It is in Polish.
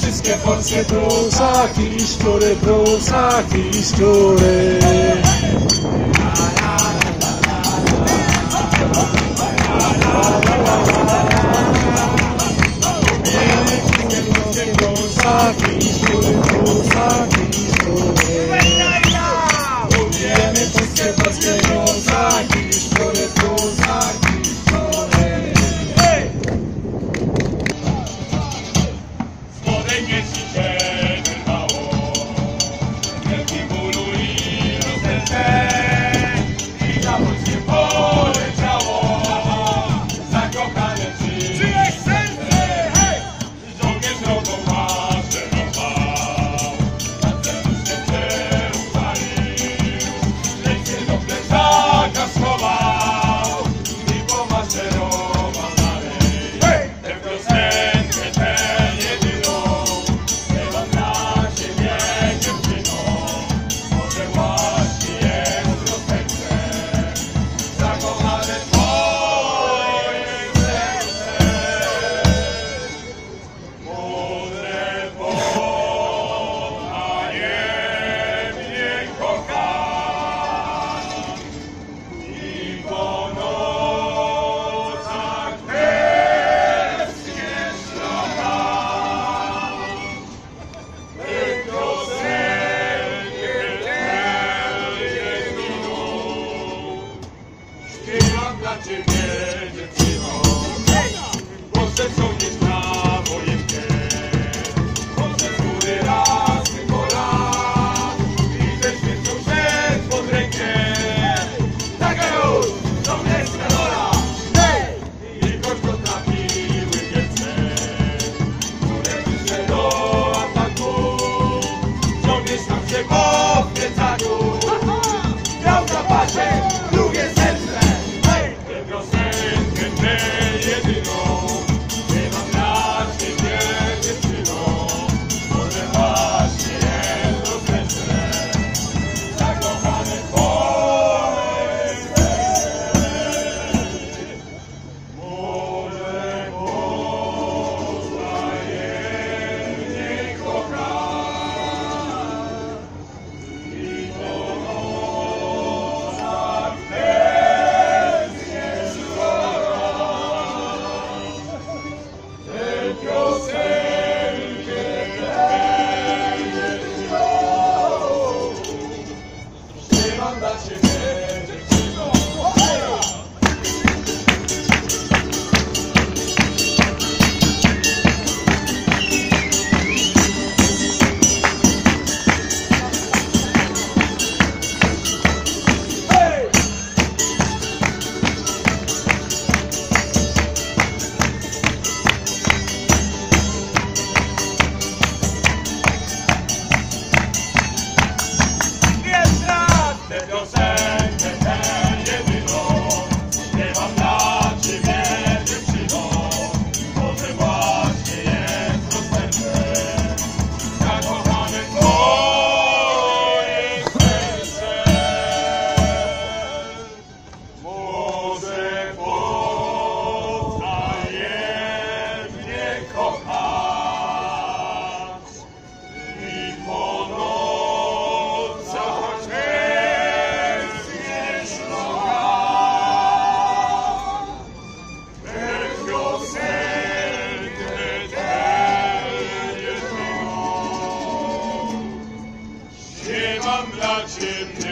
wszystkie polskie prusaki, szczury, prusaki, szczury. Prusaki, szczury, prusaki, szczury. Lubiemy polskie prusaki, szczury, prusaki, szczury. Spodek jest ci się wyrwało, wielki bólu i rozterce, i za polskie poleciało, zakochane czyjeś serce. Żołnierz drogą masz rąbał, na celu się przeupalił, lecz się do plecaka schował i pomaszerował dalej. Tę piosenkę tę jedyną śpiewam dla siebie dziewczyną, może właśnie jest w rozpędce zakochane twoje serce. Może tajemnie kochać i po nocach tęsknię szlakać. Tę piosenkę tę jedyną śpiewam dla ciebie dziewczyno, bo serce jest na wojenkę. Chodzę z góry raz wykola i ze świecą się pod rękę. Taka już żołnierska dola, i choć potrafiły wielce, które wyszły do ataku, żołnierz tam się po plecaku miał na pasie drugie serce. Tę piosenkę tę jedyną śpiewam dla ciebie dziewczyno, może właśnie jest rozpędne zakochane twoje serce. Może potajemnie kochać i po nocach tęsknię szlakać. Tę piosenkę tę jedyną śpiewam dla ciebie dziewczyno. Jeszcze raz tę piosenkę tę jedyną śpiewam dla ciebie dziewczyno, może właśnie jest rozpędne zakochane twoje serce. Może potajemnie kochać i po nocach tęsknię szlakać. Tę piosenkę tę jedyną śpiewam dla ciebie